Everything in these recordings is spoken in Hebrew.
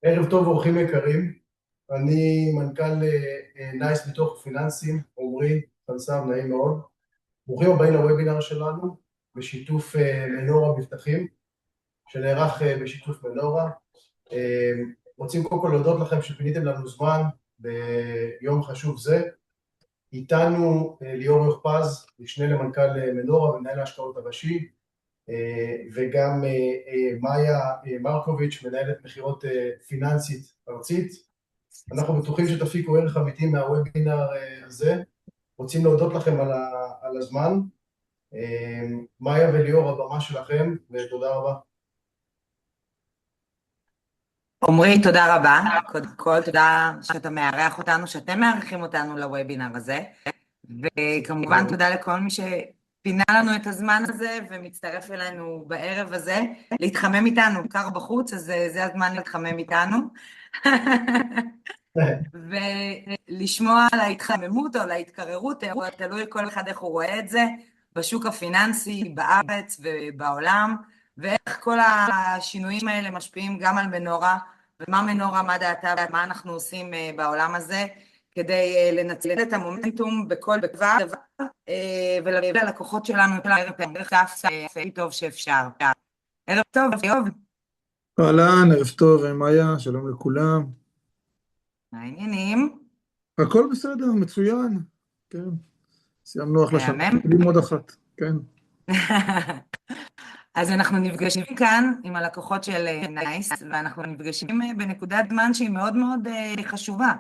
ערב טוב אורחים יקרים, אני מנכ"ל נייס ביטוח פיננסים, עומרי פנסר, נעים מאוד. ברוכים הבאים לוובינר שלנו בשיתוף מנורה מבטחים, שנערך בשיתוף מנורה. רוצים קודם כל להודות לכם שפיניתם לנו זמן ביום חשוב זה. איתנו ליאור יוחפז, משנה למנכ"ל מנורה ומנהל ההשקעות הראשי, וגם מאיה מרקוביץ', מנהלת מכירות פיננסית ארצית. אנחנו בטוחים שתפיקו ערך אמיתי מהוובינר הזה. רוצים להודות לכם על הזמן. מאיה וליאור, הבמה שלכם, ותודה רבה. עומרי, תודה רבה. קודם כל, תודה שאתה מארח אותנו, שאתם מארחים אותנו לוובינר הזה. וכמובן, תודה לכל מי פינה לנו את הזמן הזה ומצטרף אלינו בערב הזה, להתחמם איתנו, קר בחוץ, אז זה הזמן להתחמם איתנו. ולשמוע על ההתחממות או על ההתקררות, תלוי כל אחד איך הוא רואה את זה, בשוק הפיננסי, בארץ ובעולם, ואיך כל השינויים האלה משפיעים גם על מנורה, ומה מנורה, מה דעתה, ומה אנחנו עושים בעולם הזה, כדי לנצל את המומנטום בכל דבר, ולהביא ללקוחות שלנו את הערך הכי טוב שאפשר. ערב טוב, יוב. אהלן, ערב טוב, מאיה, שלום לכולם. מה העניינים? הכל בסדר, מצוין, כן. סיימנו אחלה שנה, עם עוד אחת, כן. אז אנחנו נפגשים כאן עם הלקוחות של נייס, ואנחנו נפגשים בנקודת זמן שהיא מאוד מאוד חשובה.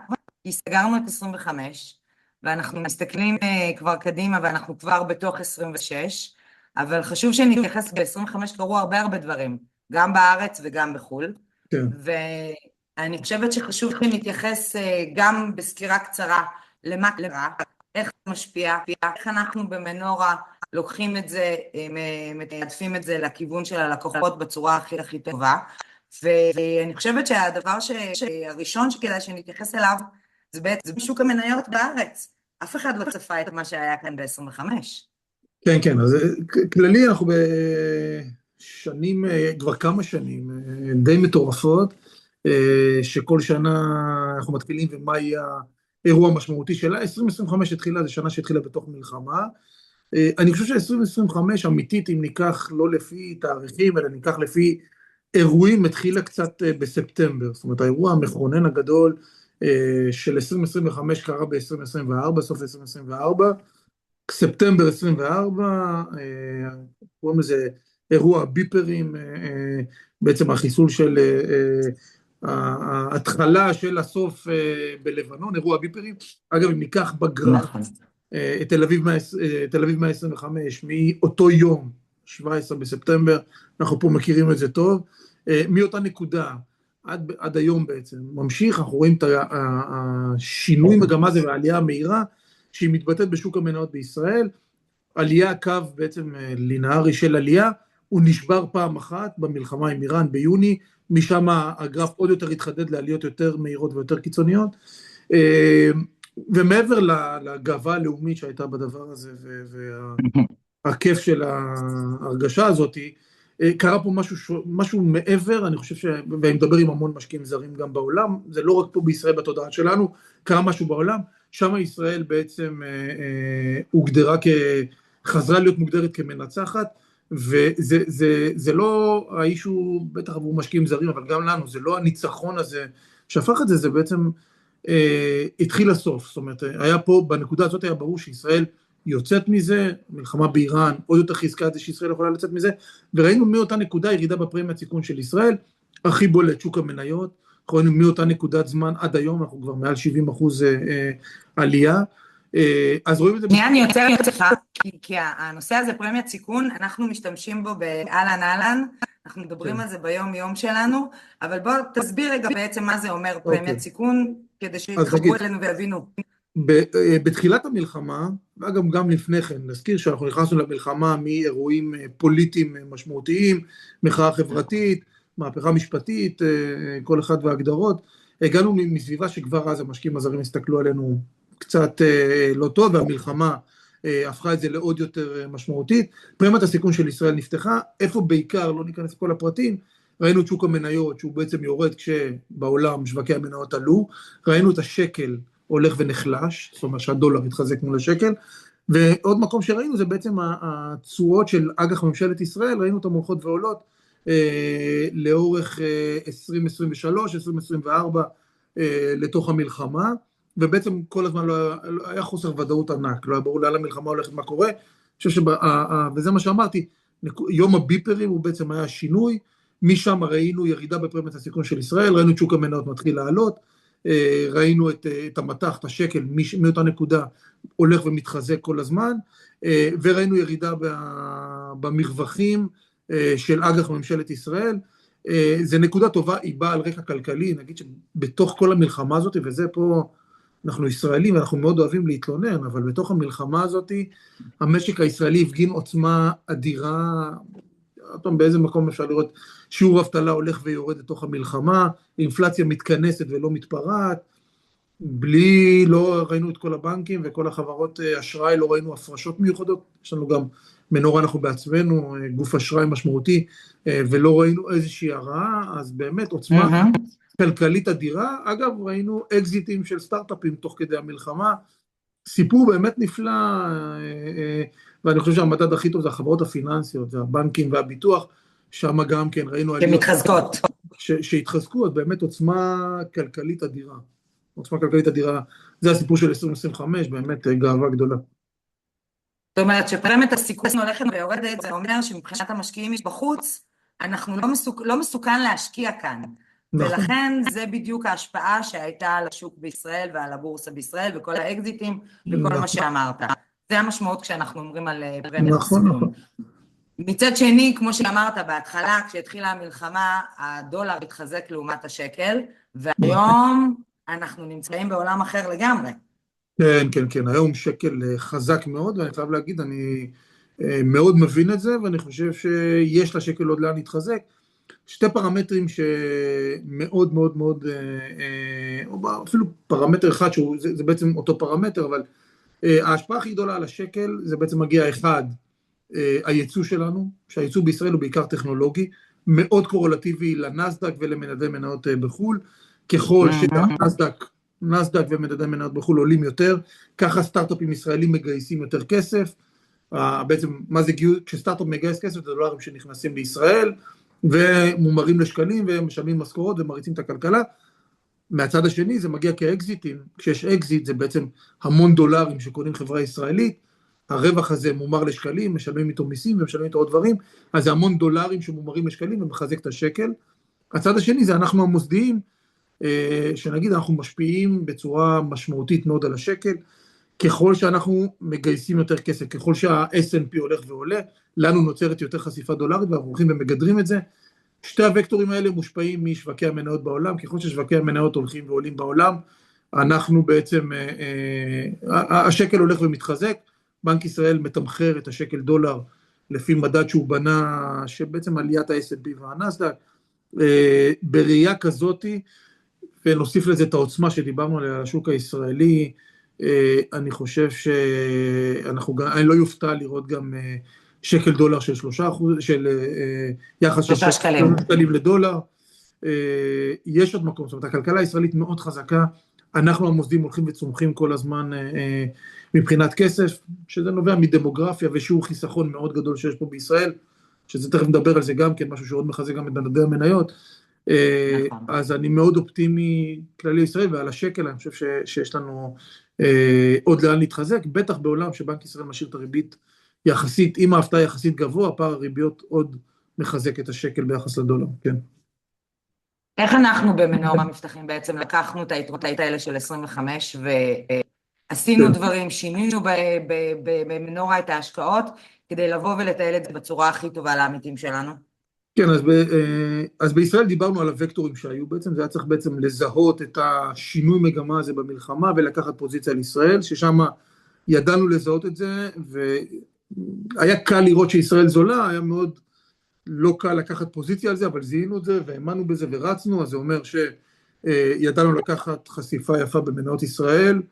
כי סגרנו את 25, ואנחנו מסתכלים כבר קדימה, ואנחנו כבר בתוך 26, אבל חשוב שנתייחס ב-25, קרו הרבה דברים, גם בארץ וגם בחול. כן. ואני חושבת שחשוב שנתייחס גם בסקירה קצרה למה קרה, איך זה משפיע, איך אנחנו במנורה לוקחים את זה, מתעדפים את זה לכיוון של הלקוחות בצורה הכי טובה, ואני חושבת שהדבר הראשון שכדאי שנתייחס אליו, זה בעצם שוק המניות בארץ. אף אחד לא צפה את מה שהיה כאן ב-25. כן, כן, אז כללי אנחנו בשנים, כבר כמה שנים, די מטורפות, שכל שנה אנחנו מתחילים ומה יהיה האירוע המשמעותי שלה. 2025 התחילה, זו שנה שהתחילה בתוך מלחמה. אני חושב ש-2025 אמיתית, אם ניקח לא לפי תאריכים, אלא ניקח לפי אירועים, התחילה קצת בספטמבר. זאת אומרת, האירוע המכונן הגדול של 2025 קרה ב-2024, סוף 2024, ספטמבר 24, קוראים לזה אירוע ביפרים, בעצם החיסול של ההתחלה של הסוף בלבנון, אירוע ביפרים. אגב, אם ניקח בגרף את תל אביב 125, מאותו יום, 17 בספטמבר, אנחנו פה מכירים את זה טוב, מאותה נקודה, עד היום בעצם, ממשיך, אנחנו רואים את השינוי מגמה הזה והעלייה המהירה, שהיא מתבטאת בשוק המניות בישראל, עלייה קו בעצם לינארי של עלייה, הוא נשבר פעם אחת במלחמה עם איראן ביוני, משם הגרף עוד יותר התחדד לעליות יותר מהירות ויותר קיצוניות, ומעבר לגאווה הלאומית שהייתה בדבר הזה, והכיף של ההרגשה הזאת, קרה פה משהו מעבר, אני חושב ואני מדבר עם המון משקיעים זרים גם בעולם, זה לא רק פה בישראל בתודעה שלנו, קרה משהו בעולם, שם ישראל בעצם הוגדרה חזרה להיות מוגדרת כמנצחת, וזה לא האישו, בטח עבור משקיעים זרים, אבל גם לנו, זה לא הניצחון הזה, שהפך את זה, זה בעצם התחיל הסוף, זאת אומרת, היה פה, בנקודה הזאת היה ברור שישראל יוצאת מזה, מלחמה באיראן, עוד יותר חיזקה את זה שישראל יכולה לצאת מזה, וראינו מאותה נקודה ירידה בפרמיית סיכון של ישראל, הכי בולט שוק המניות, ראינו מאותה נקודת זמן עד היום, אנחנו כבר מעל 70% עלייה, אז רואים את זה... אני יוצר לך, כי הנושא הזה פרמיית סיכון, אנחנו משתמשים בו באלן, אנחנו מדברים על זה ביום יום שלנו, אבל בוא תסביר רגע בעצם מה זה אומר פרמיית סיכון, כדי שיתחברו אלינו ויבינו. בתחילת המלחמה, ואגב גם לפני כן, נזכיר שאנחנו נכנסנו למלחמה מאירועים פוליטיים משמעותיים, מחאה חברתית, מהפכה משפטית, כל אחד וההגדרות, הגענו מסביבה שכבר אז המשקיעים הזרים הסתכלו עלינו קצת לא טוב, והמלחמה הפכה את זה לעוד יותר משמעותית. פרמיית הסיכון של ישראל נפתחה, איפה בעיקר, לא ניכנס לכל הפרטים, ראינו את שוק המניות שהוא בעצם יורד כשבעולם שווקי המניות עלו, ראינו את השקל הולך ונחלש, זאת אומרת שהדולר התחזק מול השקל, ועוד מקום שראינו זה בעצם התשואות של אג"ח ממשלת ישראל, ראינו אותם הולכות ועולות לאורך 2023, 2024 לתוך המלחמה, ובעצם כל הזמן לא היה חוסר ודאות ענק, לא היה ברור לאן המלחמה הולכת, מה קורה, וזה מה שאמרתי, יום הביפרים הוא בעצם היה שינוי, משם ראינו ירידה בפרמיית הסיכון של ישראל, ראינו את שוק המניות מתחיל לעלות, ראינו את המתח, את השקל, מאותה נקודה הולך ומתחזק כל הזמן, וראינו ירידה במרווחים של אג"ח ממשלת ישראל, זה נקודה טובה, היא באה על רקע כלכלי, נגיד שבתוך כל המלחמה הזאת, וזה פה, אנחנו ישראלים, ואנחנו מאוד אוהבים להתלונן, אבל בתוך המלחמה הזאת, המשק הישראלי הפגין עוצמה אדירה, באיזה מקום אפשר לראות, שיעור אבטלה הולך ויורד לתוך המלחמה, אינפלציה מתכנסת ולא מתפרעת, לא ראינו את כל הבנקים וכל החברות אשראי, לא ראינו הפרשות מיוחדות, יש לנו גם מנורה, אנחנו בעצמנו, גוף אשראי משמעותי, ולא ראינו איזושהי הרעה, אז באמת עוצמה כלכלית אדירה, אגב ראינו אקזיטים של סטארט-אפים תוך כדי המלחמה, סיפור באמת נפלא, ואני חושב שהמדד הכי טוב זה החברות הפיננסיות, זה הבנקים והביטוח, שם גם כן ראינו שמתחזקות. שהתחזקו, אז באמת עוצמה כלכלית אדירה. עוצמה כלכלית אדירה, זה הסיפור של 2025, באמת גאווה גדולה. זאת אומרת, שפרמיית הסיכון הולכת ויורדת, זה אומר שמבחינת המשקיעים בחוץ, אנחנו לא מסוכן להשקיע כאן. ולכן זה בדיוק ההשפעה שהייתה על השוק בישראל ועל הבורסה בישראל, וכל האקזיטים וכל מה שאמרת. זה המשמעות כשאנחנו אומרים על פרמיית הסיכון. מצד שני, כמו שאמרת בהתחלה, כשהתחילה המלחמה, הדולר התחזק לעומת השקל, והיום אנחנו נמצאים בעולם אחר לגמרי. כן, כן, כן, היום שקל חזק מאוד, ואני חייב להגיד, אני מאוד מבין את זה, ואני חושב שיש לשקל עוד לאן להתחזק. שתי פרמטרים שמאוד מאוד מאוד, או אפילו פרמטר אחד, זה בעצם אותו פרמטר, אבל ההשפעה הכי גדולה על השקל, זה בעצם מגיע אחד, הייצוא שלנו, שהייצוא בישראל הוא בעיקר טכנולוגי, מאוד קורלטיבי לנסדק ולמדדי מניות בחול, ככל שנסדק ומדדי מניות בחול עולים יותר, ככה סטארט-אפים ישראלים מגייסים יותר כסף, בעצם מה זה גיוס, כשסטארט-אפ מגייס כסף, זה דולרים שנכנסים לישראל, ומומרים לשקלים, ומשלמים משכורות ומריצים את הכלכלה, מהצד השני זה מגיע כאקזיטים, כשיש אקזיט זה בעצם המון דולרים שקונים חברה ישראלית, הרווח הזה מומר לשקלים, משלמים איתו מיסים ומשלמים איתו עוד דברים, אז זה המון דולרים שמומרים לשקלים ומחזק את השקל. הצד השני זה אנחנו המוסדיים, שנגיד אנחנו משפיעים בצורה משמעותית מאוד על השקל, ככל שאנחנו מגייסים יותר כסף, ככל שה-S&P הולך ועולה, לנו נוצרת יותר חשיפה דולרית, ואנחנו הולכים ומגדרים את זה. שתי הוקטורים האלה מושפעים משווקי המניות בעולם, ככל ששווקי המניות הולכים ועולים בעולם, אנחנו בעצם, השקל הולך ומתחזק, בנק ישראל מתמחר את השקל דולר, לפי מדד שהוא בנה, שבעצם עליית ה-S&P והנסדק, בראייה כזאת, ונוסיף לזה את העוצמה שדיברנו על השוק הישראלי, אני חושב אני לא יופתע לראות גם שקל דולר של 3%, של יחס של 3 שקלים לדולר, יש עוד מקום, זאת אומרת, הכלכלה הישראלית מאוד חזקה, אנחנו המוסדים הולכים וצומחים כל הזמן מבחינת כסף, שזה נובע מדמוגרפיה ושיעור חיסכון מאוד גדול שיש פה בישראל, שזה תכף נדבר על זה גם כן, משהו שעוד מחזק גם את מדדי המניות, אז אני מאוד אופטימי כללי ישראל, ועל השקל אני חושב שיש לנו עוד לאן להתחזק, בטח בעולם שבנק ישראל משאיר את הריבית יחסית, עם ההפתעה יחסית גבוה, פער הריביות עוד מחזק את השקל ביחס לדולר, כן. איך אנחנו במנורה מבטחים בעצם לקחנו את היתרות האלה של 25 ועשינו דברים, שינינו במנורה את ההשקעות, כדי לבוא ולטייל את זה בצורה הכי טובה לעמיתים שלנו? כן, אז בישראל דיברנו על הוקטורים שהיו בעצם, זה היה צריך בעצם לזהות את השינוי מגמה הזה במלחמה, ולקחת פוזיציה לישראל, ששם ידענו לזהות את זה, והיה קל לראות שישראל זולה, היה מאוד לא קל לקחת פוזיציה על זה, אבל זיהינו את זה, והאמנו בזה ורצנו, אז זה אומר שידענו לקחת חשיפה יפה במניות ישראל,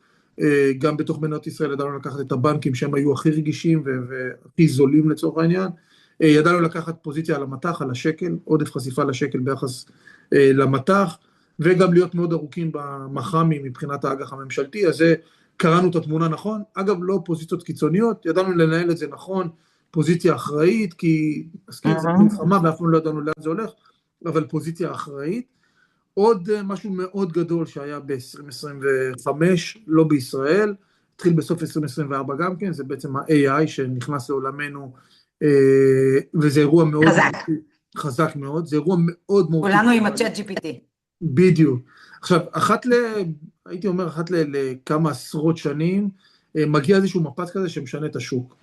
גם בתוך מניות ישראל ידענו לקחת את הבנקים שהם היו הכי רגישים והכי זולים לצורך העניין, ידענו לקחת פוזיציה על המטח, על השקל, עודף חשיפה לשקל ביחס למטח, וגם להיות מאוד ארוכים במח"מים מבחינת האג"ח הממשלתי, אז זה קראנו את התמונה נכון, אגב לא פוזיציות קיצוניות, ידענו לנהל את זה נכון, פוזיציה אחראית, כי זה מלחמה ואף פעם לא ידענו לאן זה הולך, אבל פוזיציה אחראית. עוד משהו מאוד גדול שהיה ב-2025, לא בישראל, התחיל בסוף 2024 גם כן, זה בעצם ה-AI שנכנס לעולמנו, וזה אירוע מאוד חזק מאוד, זה אירוע מאוד מאוד... כולנו עם ה-Chat GPT. בדיוק. עכשיו, הייתי אומר, אחת לכמה עשרות שנים, מגיע איזשהו מפץ כזה שמשנה את השוק.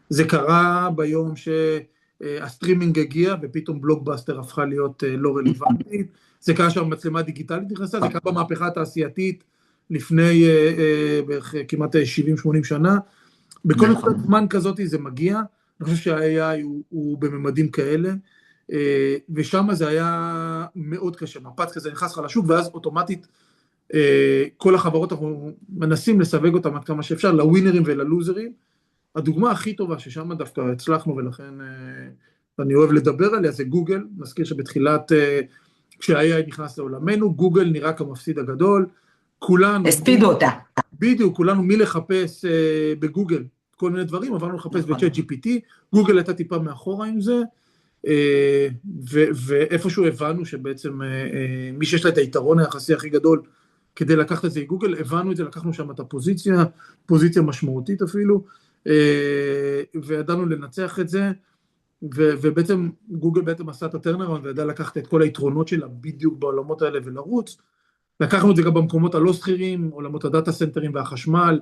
זה קרה ביום שהסטרימינג הגיע, ופתאום בלוקבאסטר הפכה להיות לא רלוונטית, זה קרה שהמצלמה דיגיטלית נכנסה, זה קרה במהפכה התעשייתית לפני בערך כמעט 70-80 שנה, בכל נקודת זמן כזאת זה מגיע, אני חושב שה-AI הוא בממדים כאלה, ושם זה היה מאוד קשה, מפץ כזה נכנס לך לשוק, ואז אוטומטית כל החברות אנחנו מנסים לסווג אותם עד כמה שאפשר, לווינרים וללוזרים, הדוגמה הכי טובה ששם דווקא הצלחנו, ולכן אני אוהב לדבר עליה, זה גוגל, נזכיר שבתחילת, כשה-AI נכנס לעולמנו, גוגל נראה כמפסיד הגדול, כולנו... הספידו אותה. בדיוק, כולנו מלחפש בגוגל כל מיני דברים, עברנו לחפש ב-Chat GPT, גוגל הייתה טיפה מאחורה עם זה, ואיפשהו הבנו שבעצם מי שיש לה את היתרון היחסי הכי גדול, כדי לקחת את זה גוגל, הבנו את זה, לקחנו שם את הפוזיציה, פוזיציה משמעותית אפילו, וידענו לנצח את זה, ובעצם גוגל בעצם עשה את הטרנראונד, וידע לקחת את כל היתרונות שלה בדיוק בעולמות האלה ולרוץ, לקחנו את זה גם במקומות הלא סחירים, עולמות הדאטה סנטרים והחשמל,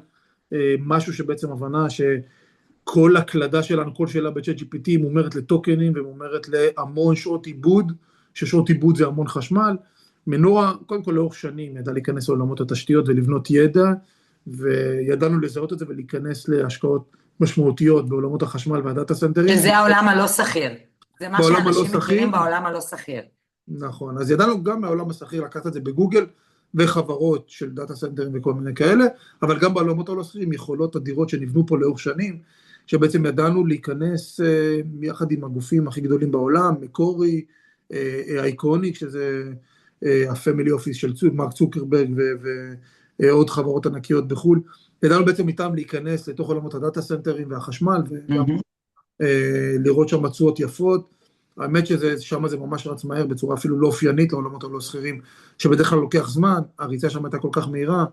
משהו שבעצם הבנה שכל הקלדה שלנו, כל שאלה ב-Chat GPT מומרת לטוקנים, ומומרת להמון שעות עיבוד, ששעות עיבוד זה המון חשמל, מנורה, קודם כל לאורך שנים, ידע להיכנס לעולמות התשתיות ולבנות ידע, וידענו לזהות את זה ולהיכנס להשקעות משמעותיות בעולמות החשמל והדאטה סנטרים. שזה העולם הלא סחיר. זה מה שאנשים מכירים בעולם הלא סחיר. נכון, אז ידענו גם מהעולם הסחיר לקחת את זה בגוגל, וחברות של דאטה סנטרים וכל מיני כאלה, אבל גם בעולמות הלא סחירים, יכולות אדירות שנבנו פה לאורך שנים, שבעצם ידענו להיכנס יחד עם הגופים הכי גדולים בעולם, מקורי, אייקוניק, שזה הפמילי אופיס של מרק צוקרברג ועוד חברות ענקיות בחול, ידענו בעצם איתם להיכנס לתוך עולמות הדאטה סנטרים והחשמל, וגם לראות שם מצועות יפות, האמת ששם זה ממש רץ מהר, בצורה אפילו לא אופיינית לעולמות הלא סחירים, שבדרך כלל לוקח זמן, הריצה שם הייתה כל כך מהירה,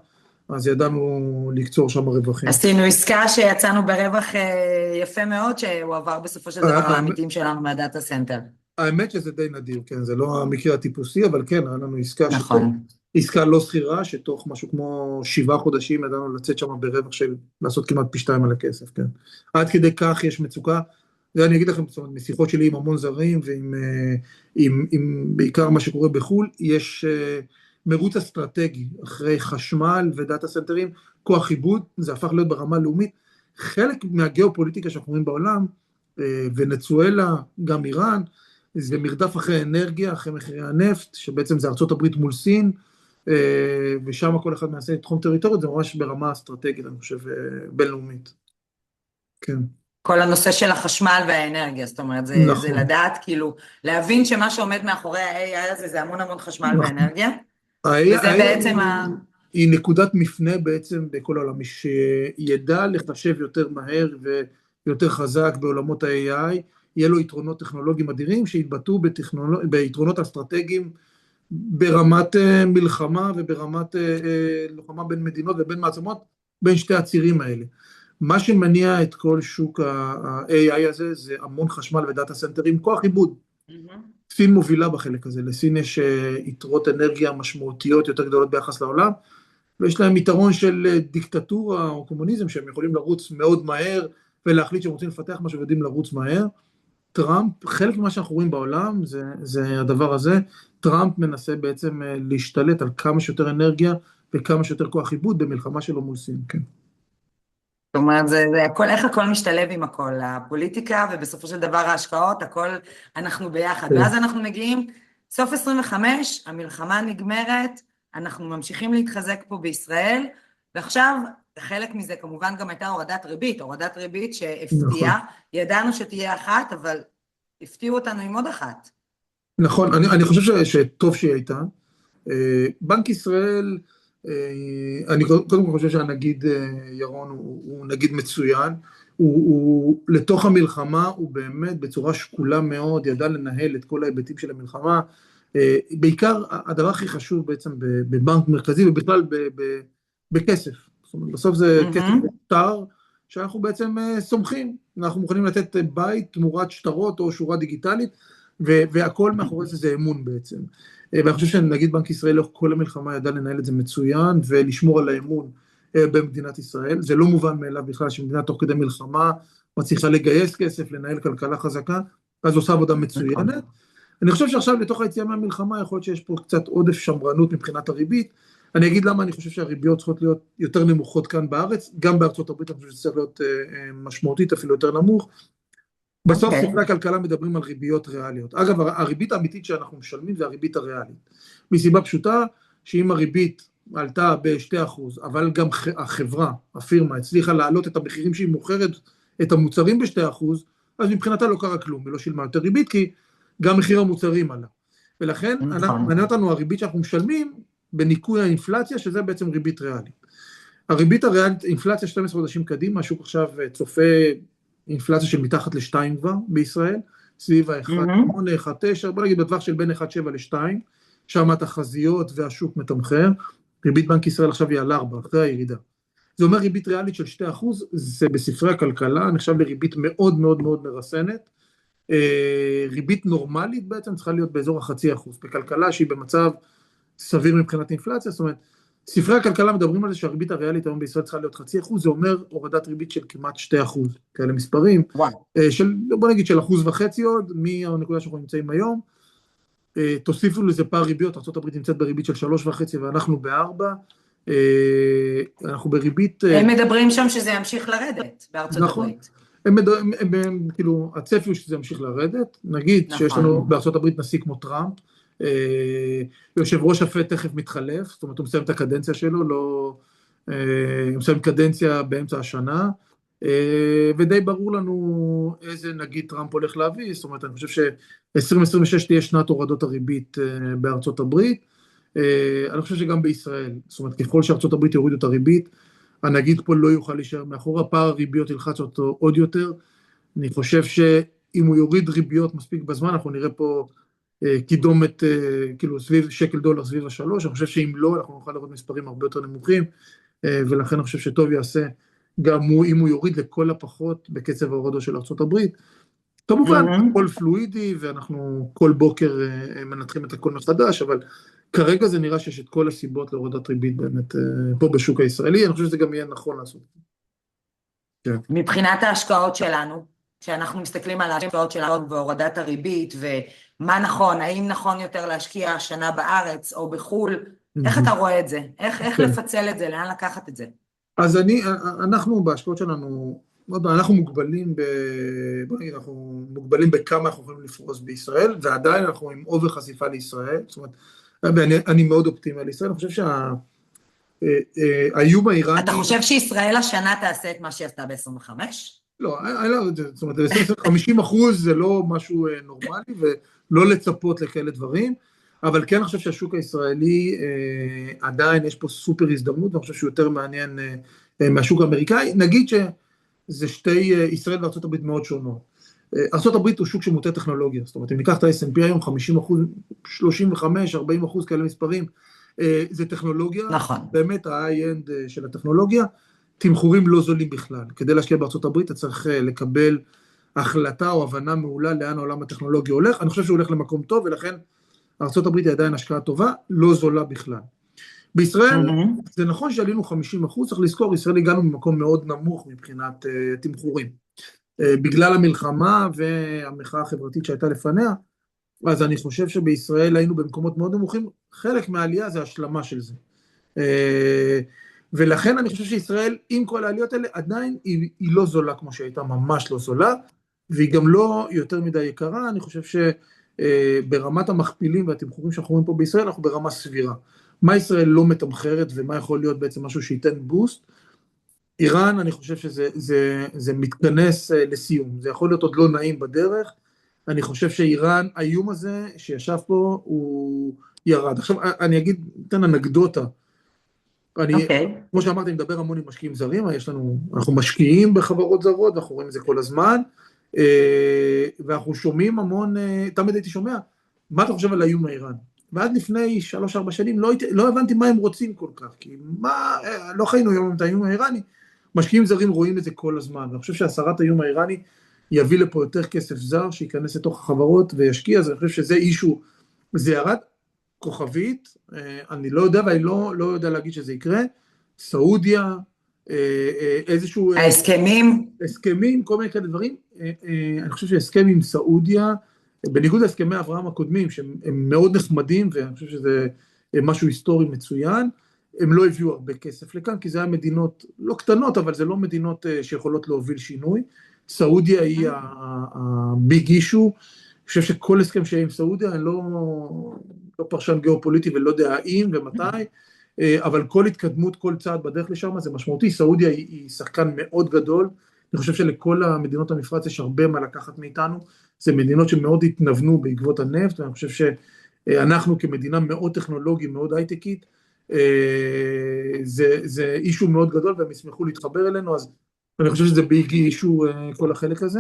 אז ידענו לקצור שם רווחים. עשינו עסקה שיצאנו ברווח יפה מאוד, שהוא עבר בסופו של דבר לעמיתים שלנו מהדאטה סנטר. האמת שזה די נדיר, כן, זה לא המקרה הטיפוסי, אבל כן, היה לנו עסקה נכון. עסקה לא סחירה, שתוך משהו כמו 7 חודשים ידענו לצאת שם ברווח של לעשות כמעט פי 2 על הכסף, כן. עד כדי כך יש מצוקה, זה אני אגיד לכם, זאת אומרת, משיחות שלי עם המון זרים, ועם בעיקר מה שקורה בחול, יש מרוץ אסטרטגי, אחרי חשמל ודאטה סנטרים, כוח עיבוד, זה הפך להיות ברמה לאומית, חלק מהגיאופוליטיקה שאנחנו רואים בעולם, ונצואלה, גם איראן, זה מרדף אחרי אנרגיה, אחרי מחירי הנפט, שבעצם זה ארצות הברית מול סין, ושם כל אחד מנסה לתחום טריטוריות, זה ממש ברמה אסטרטגית, אני חושב, בינלאומית. כן. כל הנושא של החשמל והאנרגיה, זאת אומרת, זה לדעת, כאילו, להבין שמה שעומד מאחורי ה-AI הזה, זה המון המון חשמל ואנרגיה, וזה בעצם היא נקודת מפנה בעצם בכל העולם, שידע לחשב יותר מהר ויותר חזק בעולמות ה-AI, יהיה לו יתרונות טכנולוגיים אדירים, שהתבטאו ביתרונות אסטרטגיים, ברמת מלחמה וברמת לוחמה בין מדינות ובין מעצמות, בין שתי הצירים האלה. מה שמניע את כל שוק ה-AI הזה, זה המון חשמל ודאטה סנטרים, כוח עיבוד. סין מובילה בחלק הזה, לסין יש יתרות אנרגיה משמעותיות יותר גדולות ביחס לעולם, ויש להם יתרון של דיקטטורה או קומוניזם, שהם יכולים לרוץ מאוד מהר, ולהחליט שהם רוצים לפתח משהו ויודעים לרוץ מהר. טראמפ, חלק ממה שאנחנו רואים בעולם, זה הדבר הזה, טראמפ מנסה בעצם להשתלט על כמה שיותר אנרגיה, וכמה שיותר כוח עיבוד במלחמה שלו מול סין, כן. זאת אומרת, איך הכל משתלב עם הכל, הפוליטיקה, ובסופו של דבר ההשקעות, הכל אנחנו ביחד. ואז אנחנו מגיעים, סוף 25, המלחמה נגמרת, אנחנו ממשיכים להתחזק פה בישראל, ועכשיו, חלק מזה כמובן גם הייתה הורדת ריבית שהפתיעה, ידענו שתהיה אחת, אבל הפתיעו אותנו עם עוד אחת. נכון, אני חושב שטוב שהיא הייתה. בנק ישראל, אני קודם כל חושב שהנגיד ירון הוא נגיד מצוין, הוא לתוך המלחמה, הוא באמת בצורה שקולה מאוד, ידע לנהל את כל ההיבטים של המלחמה, בעיקר הדבר הכי חשוב בעצם בבנק מרכזי ובכלל בכסף, זאת אומרת בסוף זה כסף מותר, שאנחנו בעצם סומכים, אנחנו מוכנים לתת בית תמורת שטרות או שורה דיגיטלית, והכל מאחורי זה אמון בעצם. ואני חושב שנגיד בנק ישראל לאורך כל המלחמה ידע לנהל את זה מצוין, ולשמור על האמון במדינת ישראל. זה לא מובן מאליו בכלל שמדינה תוך כדי מלחמה מצליחה לגייס כסף, לנהל כלכלה חזקה, אז עושה עבודה מצוינת. אני חושב שעכשיו לתוך היציאה מהמלחמה יכול להיות שיש פה קצת עודף שמרנות מבחינת הריבית. אני אגיד למה אני חושב שהריביות צריכות להיות יותר נמוכות כאן בארץ, גם בארצות הברית אני חושב שזה צריך להיות משמעותית, אפילו יותר נמוך. בסוף ספרי הכלכלה מדברים על ריביות ריאליות. אגב, הריבית האמיתית שאנחנו משלמים זה הריבית הריאלית. מסיבה פשוטה, שאם הריבית עלתה ב2%, אבל גם החברה, הפירמה, הצליחה להעלות את המחירים שהיא מוכרת את המוצרים ב2%, אז מבחינתה לא קרה כלום, היא לא שילמה יותר ריבית, כי גם מחיר המוצרים עלה. ולכן, מעניין אותנו הריבית שאנחנו משלמים, בניקוי האינפלציה, שזה בעצם ריבית ריאלית. הריבית הריאלית, אינפלציה 12 חודשים קדימה, השוק עכשיו צופה אינפלציה של מתחת ל2 כבר בישראל, סביב ה-1.8, 1.9, בוא נגיד בטווח של בין 1.7 ל-2, שם התחזיות והשוק מתמחר, ריבית בנק ישראל עכשיו היא על 4, אחרי הירידה. זה אומר ריבית ריאלית של 2%, זה בספרי הכלכלה, נחשב לריבית מאוד מאוד מאוד מרסנת, ריבית נורמלית בעצם צריכה להיות באזור ה0.5%, בכלכלה שהיא במצב סביר מבחינת אינפלציה, זאת אומרת, ספרי הכלכלה מדברים על זה שהריבית הריאלית היום בישראל צריכה להיות 0.5%, זה אומר הורדת ריבית של כמעט 2%, כאלה מספרים, בוא נגיד של 1.5% עוד, מהנקודה שאנחנו נמצאים היום, תוסיפו לזה פער ריביות, ארצות הברית נמצאת בריבית של 3.5 ואנחנו ב4, אנחנו בריבית... הם מדברים שם שזה ימשיך לרדת בארצות הברית. כאילו, הצפי הוא שזה ימשיך לרדת, נגיד שיש לנו בארצות הברית נשיא כמו טראמפ, יושב ראש הפד תכף מתחלף, זאת אומרת הוא מסיים את הקדנציה שלו, הוא מסיים קדנציה באמצע השנה, ודי ברור לנו איזה נגיד טראמפ הולך להביא, זאת אומרת אני חושב ש-2026 תהיה שנת הורדות הריבית בארצות הברית, אני חושב שגם בישראל, זאת אומרת ככל שארצות הברית יורידו את הריבית, הנגיד פה לא יוכל להישאר מאחורה, פער הריביות ילחץ אותו עוד יותר, אני חושב שאם הוא יוריד ריביות מספיק בזמן, אנחנו נראה פה קידומת, כאילו סביב שקל דולר סביב ה3, אני חושב שאם לא, אנחנו נוכל לראות מספרים הרבה יותר נמוכים, ולכן אני חושב שטוב יעשה, גם אם הוא יוריד לכל הפחות בקצב ההורדו של ארצות הברית, כמובן, הכל פלואידי, ואנחנו כל בוקר מנתחים את הכל מחדש, אבל כרגע זה נראה שיש את כל הסיבות להורדת ריבית באמת פה בשוק הישראלי, אני חושב שזה גם יהיה נכון לעשות. מבחינת ההשקעות שלנו, כשאנחנו מסתכלים על ההשקעות שלנו והורדת הריבית, ומה נכון, האם נכון יותר להשקיע השנה בארץ או בחול, איך אתה רואה את זה? איך לפצל את זה? לאן לקחת את זה? אז אנחנו בהשקעות שלנו, אנחנו מוגבלים אנחנו מוגבלים בכמה אנחנו יכולים לפרוס בישראל, ועדיין אנחנו עם אובר חשיפה לישראל, זאת אומרת, אני מאוד אופטימי על ישראל, אני חושב שהאיום האיראני... אתה חושב שישראל השנה תעשה את מה שהיא עשתה ב-25? לא, זאת אומרת, 50% זה לא משהו נורמלי, ולא לצפות לכאלה דברים, אבל כן אני חושב שהשוק הישראלי עדיין יש פה סופר הזדמנות, ואני חושב שהוא יותר מעניין מהשוק האמריקאי, נגיד שזה ישראל וארצות הברית מאוד שונות. ארצות הברית הוא שוק שמוטה טכנולוגיה, זאת אומרת, אם ניקח את ה-S&P היום 50%, 35, 40% כאלה מספרים, זה טכנולוגיה, נכון. באמת ה-high-end של הטכנולוגיה, תמחורים לא זולים בכלל. כדי להשקיע בארצות הברית, אתה צריך לקבל החלטה או הבנה מעולה לאן העולם הטכנולוגי הולך, אני חושב שהוא הולך למקום טוב, ולכן ארצות הברית היא עדיין השקעה טובה, לא זולה בכלל. בישראל, זה נכון שעלינו 50%, צריך לזכור, ישראל הגענו ממקום מאוד נמוך מבחינת תמחורים. בגלל המלחמה והמחאה החברתית שהייתה לפניה, אז אני חושב שבישראל היינו במקומות מאוד נמוכים, חלק מהעלייה זה השלמה של זה. ולכן אני חושב שישראל, עם כל העליות האלה, עדיין היא לא זולה כמו שהייתה, ממש לא זולה, והיא גם לא יותר מדי יקרה, אני חושב שברמת המכפילים והתמחורים שאנחנו רואים פה בישראל, אנחנו ברמה סבירה. מה ישראל לא מתמחרת ומה יכול להיות בעצם משהו שייתן בוסט? איראן, אני חושב שזה מתכנס לסיום, זה יכול להיות עוד לא נעים בדרך, אני חושב שאיראן, האיום הזה שישב פה, הוא ירד. עכשיו, אני אתן אנקדוטה. אוקיי. כמו שאמרתי, אני מדבר המון עם משקיעים זרים, אנחנו משקיעים בחברות זרות, אנחנו רואים את זה כל הזמן, ואנחנו שומעים המון, תמיד הייתי שומע, מה אתה חושב על האיום האיראני? ועד לפני 3-4 שנים לא הבנתי מה הם רוצים כל כך, כי לא חיינו היום את האיום האיראני, משקיעים זרים רואים את זה כל הזמן, ואני חושב שהסרת האיום האיראני יביא לפה יותר כסף זר, שייכנס לתוך החברות וישקיע, אז אני חושב שזה אישו, זה ירד כוכבית, אני לא יודע, ואני לא יודע להגיד שזה יקרה, סעודיה, איזשהו... הסכמים, כל מיני כאלה דברים, אני חושב שהסכם עם סעודיה, בניגוד להסכמי אברהם הקודמים, שהם מאוד נחמדים, ואני חושב שזה משהו היסטורי מצוין, הם לא הביאו הרבה כסף לכאן, כי זה היה מדינות לא קטנות, אבל זה לא מדינות שיכולות להוביל שינוי, סעודיה היא הביג אישו, אני חושב שכל הסכם שיהיה עם סעודיה, אני לא פרשן גיאופוליטי ולא יודע האם ומתי, אבל כל התקדמות, כל צעד בדרך לשם זה משמעותי, סעודיה היא שחקן מאוד גדול, אני חושב שלכל המדינות המפרץ יש הרבה מה לקחת מאיתנו, זה מדינות שמאוד התנוונו בעקבות הנפט, ואני חושב שאנחנו כמדינה מאוד טכנולוגית, מאוד הייטקית, זה אישו מאוד גדול, והם ישמחו להתחבר אלינו, אז אני חושב שזה ביגי אישו כל החלק הזה.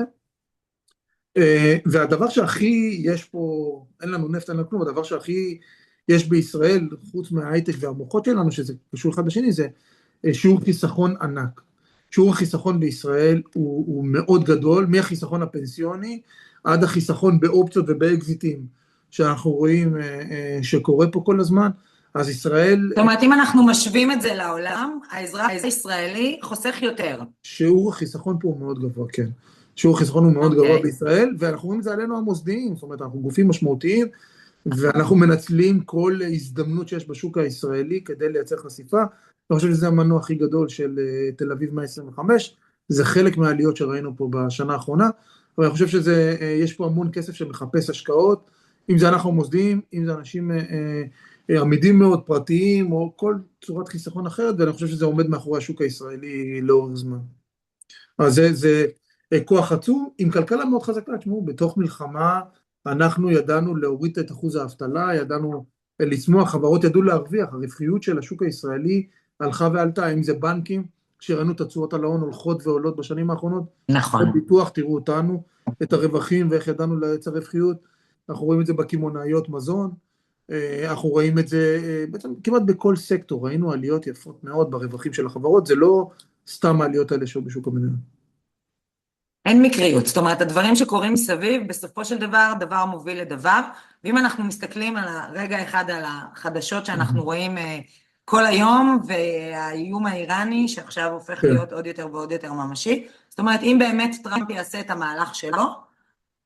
והדבר שהכי יש פה, אין לנו נפט, אין לנו כלום, הדבר שהכי יש בישראל, חוץ מההייטק והמוחות שלנו, שזה קשור אחד לשני, זה שיעור חיסכון ענק. שיעור החיסכון בישראל הוא מאוד גדול, מהחיסכון הפנסיוני, עד החיסכון באופציות ובאקזיטים, שאנחנו רואים שקורה פה כל הזמן, אז ישראל... זאת אומרת, אם אנחנו משווים את זה לעולם, האזרח הישראלי חוסך יותר. שיעור החיסכון פה הוא מאוד גבוה, כן. שיעור החיסכון הוא מאוד גבוה בישראל, ואנחנו רואים את זה עלינו המוסדיים, זאת אומרת, אנחנו גופים משמעותיים, ואנחנו מנצלים כל הזדמנות שיש בשוק הישראלי כדי לייצר חשיפה, אני חושב שזה המנוע הכי גדול של תל אביב 125, זה חלק מהעליות שראינו פה בשנה האחרונה, אבל אני חושב שיש פה המון כסף שמחפש השקעות, אם זה אנחנו מוסדיים, אם זה אנשים עמידים מאוד, פרטיים, או כל צורת חיסכון אחרת, ואני חושב שזה עומד מאחורי השוק הישראלי לאורך זמן. אז זה כוח עצום, עם כלכלה מאוד חזקה, תשמעו, בתוך מלחמה, אנחנו ידענו להוריד את אחוז האבטלה, ידענו לצמוח, חברות ידעו להרוויח, הרווחיות של השוק הישראלי הלכה ועלתה, אם זה בנקים, שראינו את התשואות על ההון הולכות ועולות בשנים האחרונות, נכון. בביטוח, תראו אותנו, את הרווחים ואיך ידענו לייצר רווחיות, אנחנו רואים את זה בקמעונאיות מזון, אנחנו רואים את זה בעצם כמעט בכל סקטור, ראינו עליות יפות מאוד ברווחים של החברות, זה לא סתם העליות האלה שהיו בשוק המניות. אין מקריות, זאת אומרת, הדברים שקורים מסביב, בסופו של דבר, דבר מוביל לדבר, ואם אנחנו מסתכלים על רגע אחד על החדשות שאנחנו רואים כל היום, והאיום האיראני שעכשיו הופך להיות עוד יותר ועוד יותר ממשי, זאת אומרת, אם באמת טראמפ יעשה את המהלך שלו,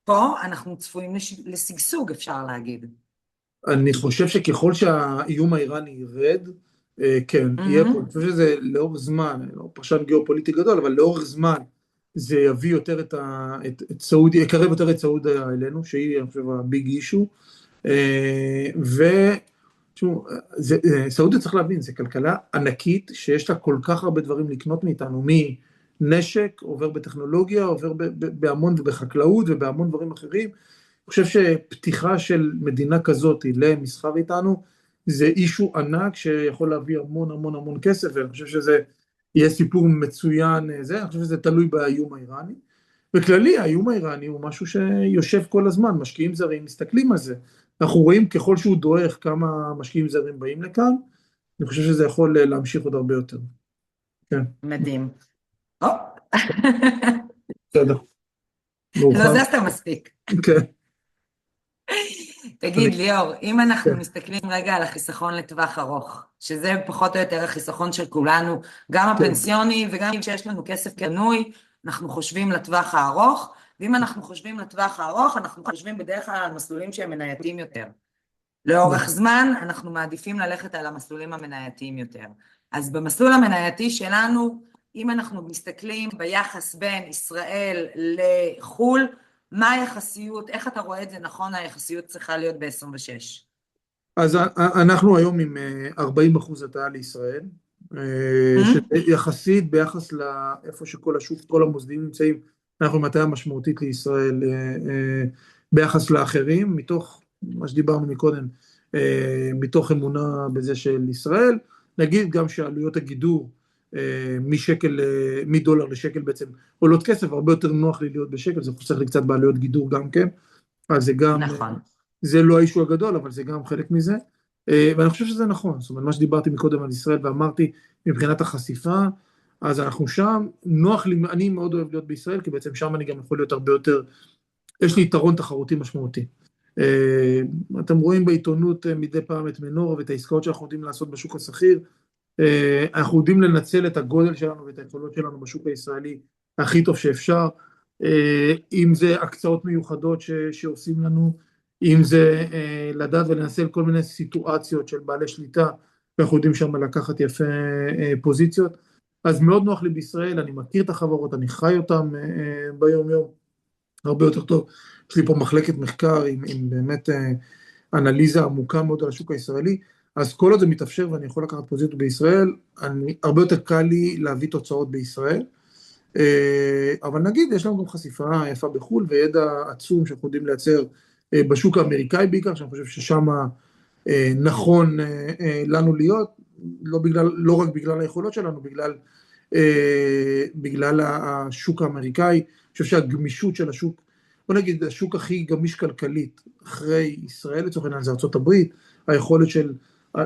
פה אנחנו צפויים לשגשוג, אפשר להגיד. אני חושב שככל שהאיום האיראני ירד, כן, יהיה פה, אני חושב שזה לאורך זמן, לא פרשן גיאופוליטי גדול, אבל לאורך זמן, זה יביא יותר את סעודיה, יקרב יותר את סעודיה אלינו, שהיא, אני חושב, הביג אישו, סעודיה צריך להבין, זה כלכלה ענקית, שיש לה כל כך הרבה דברים לקנות מאיתנו, מנשק, עובר בטכנולוגיה, עובר בהמון ובחקלאות ובהמון דברים אחרים, אני חושב שפתיחה של מדינה כזאת למסחר איתנו, זה אישו ענק שיכול להביא המון המון המון כסף, ואני חושב שזה יהיה סיפור מצוין, אני חושב שזה תלוי באיום האיראני, וכללי האיום האיראני הוא משהו שיושב כל הזמן, משקיעים זרים מסתכלים על זה, אנחנו רואים ככל שהוא דועך כמה משקיעים זרים באים לכאן, אני חושב שזה יכול להמשיך עוד הרבה יותר. כן. מדהים. בסדר. לא זזת מספיק. כן. תגיד ליאור, אם אנחנו מסתכלים רגע על החיסכון לטווח ארוך, שזה פחות או יותר החיסכון של כולנו, גם הפנסיוני וגם שיש לנו כסף קנוי, אנחנו חושבים לטווח הארוך, ואם אנחנו חושבים לטווח הארוך, אנחנו חושבים בדרך כלל על מסלולים שהם מנייתים יותר. לאורך זמן אנחנו מעדיפים ללכת על המסלולים המנייתיים יותר. אז במסלול המנייתי שלנו, אם אנחנו מסתכלים ביחס בין ישראל לחול, מה היחסיות, איך אתה רואה את זה נכון, היחסיות צריכה להיות ב-26? אז אנחנו היום עם 40% הטעה לישראל, יחסית ביחס לאיפה שכל השוק, כל המוסדים נמצאים, אנחנו עם הטעה משמעותית לישראל, ביחס לאחרים, מתוך מה שדיברנו מקודם, מתוך אמונה בזה של ישראל, נגיד גם שעלויות הגידור, מדולר לשקל בעצם, עולות כסף, הרבה יותר נוח לי להיות בשקל, זה חוסך לי קצת בעלויות גידור גם כן, אז זה גם, נכון. זה לא האישו הגדול, אבל זה גם חלק מזה, ואני חושב שזה נכון, זאת אומרת, מה שדיברתי מקודם על ישראל, ואמרתי מבחינת החשיפה, אז אנחנו שם, נוח לי, אני מאוד אוהב להיות בישראל, כי בעצם שם אני גם יכול להיות הרבה יותר, יש לי יתרון תחרותי משמעותי. אתם רואים בעיתונות מדי פעם את מנורה ואת העסקאות שאנחנו יודעים לעשות בשוק הסחיר, אנחנו יודעים לנצל את הגודל שלנו ואת היכולות שלנו בשוק הישראלי הכי טוב שאפשר, אם זה הקצאות מיוחדות שעושים לנו, אם זה לדעת ולנצל כל מיני סיטואציות של בעלי שליטה, ואנחנו יודעים שם לקחת יפה פוזיציות, אז מאוד נוח לי בישראל, אני מכיר את החברות, אני חי אותם ביום יום, הרבה יותר טוב, יש לי פה מחלקת מחקר עם באמת אנליזה עמוקה מאוד על השוק הישראלי, אז כל עוד זה מתאפשר ואני יכול לקחת פוזיציות בישראל, הרבה יותר קל לי להביא תוצאות בישראל, אבל נגיד יש לנו גם חשיפה יפה בחול וידע עצום שאנחנו יודעים לייצר בשוק האמריקאי בעיקר, שאני חושב ששם נכון לנו להיות, לא רק בגלל היכולות שלנו, בגלל השוק האמריקאי, אני חושב שהגמישות של השוק, בוא נגיד השוק הכי גמיש כלכלית אחרי ישראל לצורך העניין זה ארצות הברית, היכולת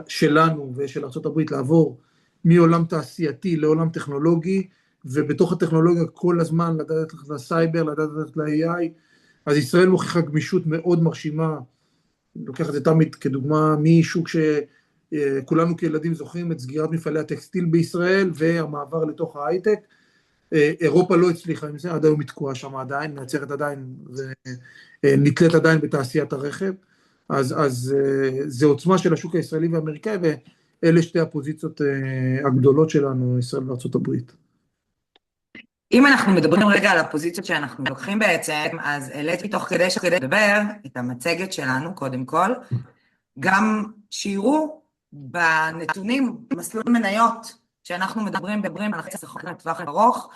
שלנו ושל ארצות הברית לעבור מעולם תעשייתי לעולם טכנולוגי, ובתוך הטכנולוגיה כל הזמן לדעת לסייבר, לדעת ל-AI, אז ישראל מוכיחה גמישות מאוד מרשימה, לוקח את זה תמיד כדוגמה משוק שכולנו כילדים זוכרים את סגירת מפעלי הטקסטיל בישראל והמעבר לתוך ההייטק, אירופה לא הצליחה עם זה, עד היום מתקועה שם עדיין, מייצרת עדיין ונתלית עדיין בתעשיית הרכב, אז זה עוצמה של השוק הישראלי והאמריקאי, ואלה שתי הפוזיציות הגדולות שלנו, ישראל וארצות הברית. אם אנחנו מדברים רגע על הפוזיציות שאנחנו לוקחים בעצם, אז העליתי תוך כדי לדבר את המצגת שלנו, קודם כל, גם שיראו בנתונים, במסלול מניות, שאנחנו מדברים על חיסכון לטווח ארוך,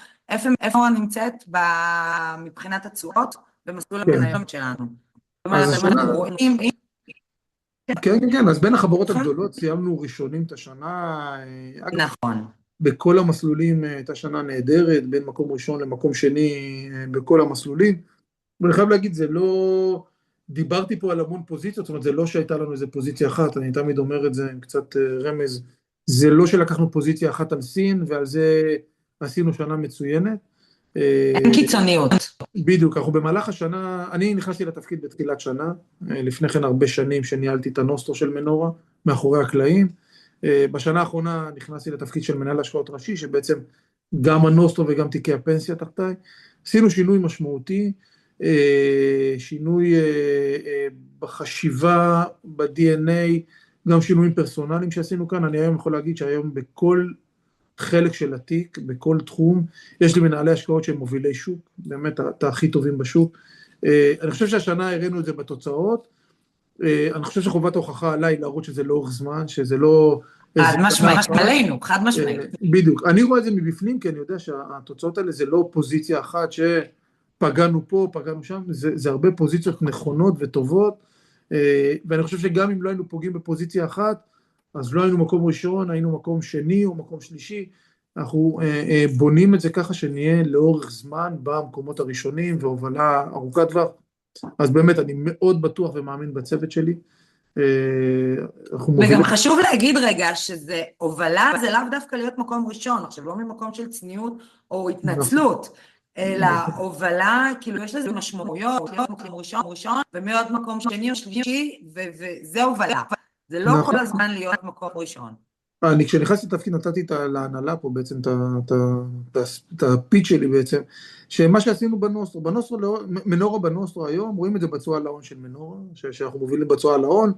איפה נמצאת מבחינת התשואות במסלול המניות שלנו. זאת אומרת, כן, אז בין החברות הגדולות סיימנו ראשונים את השנה, נכון. בכל המסלולים הייתה שנה נהדרת, בין מקום ראשון למקום שני בכל המסלולים, ואני חייב להגיד, זה לא, דיברתי פה על המון פוזיציות, זאת אומרת, זה לא שהייתה לנו איזה פוזיציה אחת, אני תמיד אומר את זה עם קצת רמז, זה לא שלקחנו פוזיציה אחת על סין, ועל זה עשינו שנה מצוינת. אין קיצוניות. בדיוק, אנחנו במהלך השנה, אני נכנסתי לתפקיד בתחילת שנה, לפני כן הרבה שנים שניהלתי את הנוסטרו של מנורה, מאחורי הקלעים, בשנה האחרונה נכנסתי לתפקיד של מנהל השקעות ראשי, שבעצם גם הנוסטרו וגם תיקי הפנסיה תחתיי, עשינו שינוי משמעותי, שינוי בחשיבה, ב-DNA, גם שינויים פרסונליים שעשינו כאן, אני היום יכול להגיד שהיום בכל חלק של התיק, בכל תחום, יש לי מנהלי השקעות שהם מובילי שוק, באמת את הכי טובים בשוק, אני חושב שהשנה הראינו את זה בתוצאות, אני חושב שחובת ההוכחה עליי להראות שזה לאורך זמן, שזה לא... חד משמעית. בדיוק, אני רואה את זה מבפנים, כי אני יודע שהתוצאות האלה זה לא פוזיציה אחת שפגענו פה, פגענו שם, זה הרבה פוזיציות נכונות וטובות, ואני חושב שגם אם לא היינו פוגעים בפוזיציה אחת, אז לא היינו מקום ראשון, היינו מקום שני או מקום שלישי, אנחנו בונים את זה ככה שנהיה לאורך זמן במקומות הראשונים והובלה ארוכת טווח, אז באמת אני מאוד בטוח ומאמין בצוות שלי. וגם חשוב להגיד רגע שזה הובלה, זה לאו דווקא להיות מקום ראשון, עכשיו לא ממקום של צניעות או התנצלות, אלא הובלה, כאילו יש לזה משמעויות, להיות מקום ראשון, ומאוד מקום שני או שלישי, וזה הובלה. זה לא כל הזמן להיות מקום ראשון. אני כשנכנסתי לתפקיד נתתי להנהלה פה בעצם את הפיץ' שלי בעצם, שמה שעשינו בנוסטרו, מנורה בנוסטרו היום, רואים את זה בתשואה להון של מנורה, שאנחנו מובילים בתשואה להון,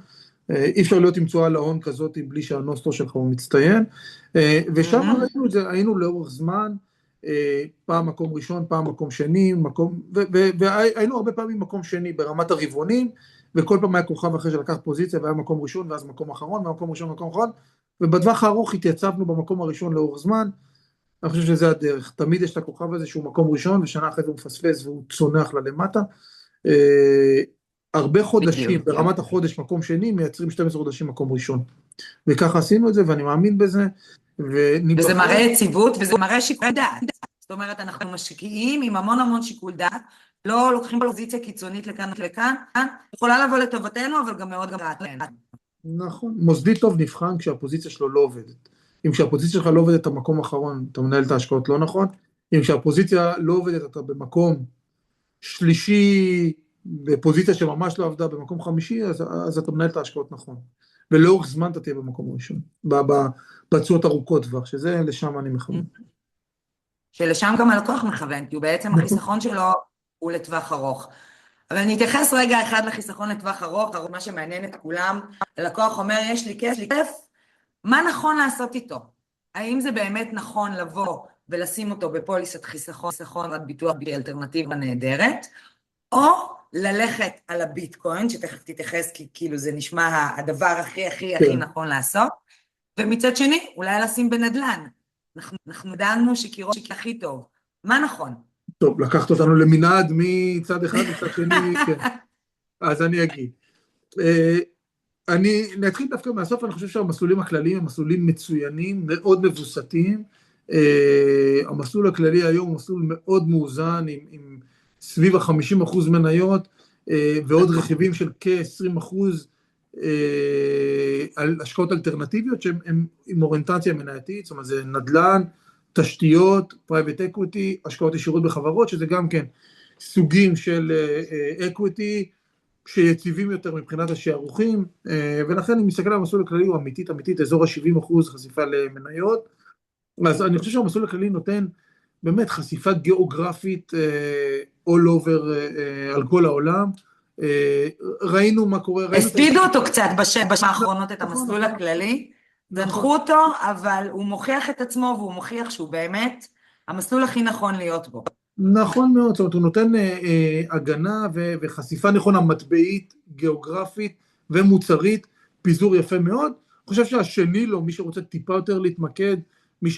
אי אפשר להיות עם תשואה להון כזאת בלי שהנוסטרו שלך הוא מצטיין, ושם ראינו את זה, היינו לאורך זמן, פעם מקום ראשון, פעם מקום שני, והיינו הרבה פעמים מקום שני ברמת הרבעונים, וכל פעם היה כוכב אחרי שלקח פוזיציה, והיה מקום ראשון, ואז מקום אחרון, ומקום ראשון, מקום אחרון, ובטווח הארוך התייצבנו במקום הראשון לאורך זמן, אני חושב שזה הדרך, תמיד יש את הכוכב הזה שהוא מקום ראשון, ושנה אחרי זה הוא מפספס והוא צונח ללמטה, הרבה חודשים, בדיוק. ברמת החודש מקום שני, מייצרים 12 חודשים מקום ראשון. וככה עשינו את זה, ואני מאמין בזה, וזה מראה יציבות, וזה מראה שיקול דעת. זאת אומרת, אנחנו משקיעים עם המון המון שיקול דעת, לא לוקחים פוזיציה קיצונית לכאן ולכאן, יכולה לבוא לטובתנו, אבל גם מאוד גם רעתנו. נכון, מוסדי טוב נבחן כשהפוזיציה שלו לא עובדת. אם כשהפוזיציה שלך לא עובדת, אתה במקום האחרון, אתה מנהל את ההשקעות לא נכון. אם כשהפוזיציה לא עובדת, אתה במקום שלישי, בפוזיציה שממש לא עבדה במקום חמישי, אז אתה מנהל את ההשקעות נכון. ולאורך זמן אתה תהיה במקום ראשון, בתשואות ארוכות טווח, שזה לשם אני מכוון. שלשם גם הלקוח מכוון, כי הוא בעצם החיסכון שלו הוא לטווח ארוך. אבל אני אתייחס רגע אחד לחיסכון לטווח ארוך, מה שמעניין את כולם, הלקוח אומר, יש לי כסף, מה נכון לעשות איתו? האם זה באמת נכון לבוא ולשים אותו בפוליסת חיסכון עד ביטוח בלי אלטרנטיבה נהדרת, או ללכת על הביטקוין, שתכף תתייחס, כי כאילו זה נשמע הדבר הכי נכון לעשות, ומצד שני, אולי לשים בנדלן. אנחנו דענו שקירות הכי טוב. מה נכון? טוב, לקחת אותנו למנעד מצד אחד מצד שני, כן. אז אני אגיד. אני נתחיל דווקא מהסוף, אני חושב שהמסלולים הכלליים הם מסלולים מצוינים, מאוד מבוסתים. המסלול הכללי היום הוא מסלול מאוד מאוזן, עם סביב ה-50% מניות, ועוד רכיבים של כ-20% על השקעות אלטרנטיביות, שהן עם אוריינטציה מנייתית, זאת אומרת, זה נדל"ן, תשתיות, פרייבט אקוויטי, השקעות ישירות בחברות, שזה גם כן סוגים של אקוויטי, שיציבים יותר מבחינת השערוכים, ולכן אני מסתכל על המסלול הכללי, הוא אמיתית, אזור ה-70% חשיפה למניות, אז אני חושב שהמסלול הכללי נותן באמת חשיפה גיאוגרפית all over על כל העולם, ראינו מה קורה, הספידו אותו קצת בשנים האחרונות את המסלול הכללי, זנחו אותו, אבל הוא מוכיח את עצמו, והוא מוכיח שהוא באמת המסלול הכי נכון להיות בו. נכון מאוד, זאת אומרת, הוא נותן הגנה וחשיפה נכונה מטבעית, גיאוגרפית ומוצרית, פיזור יפה מאוד. אני חושב שהשני לו, מי שרוצה טיפה יותר להתמקד, מי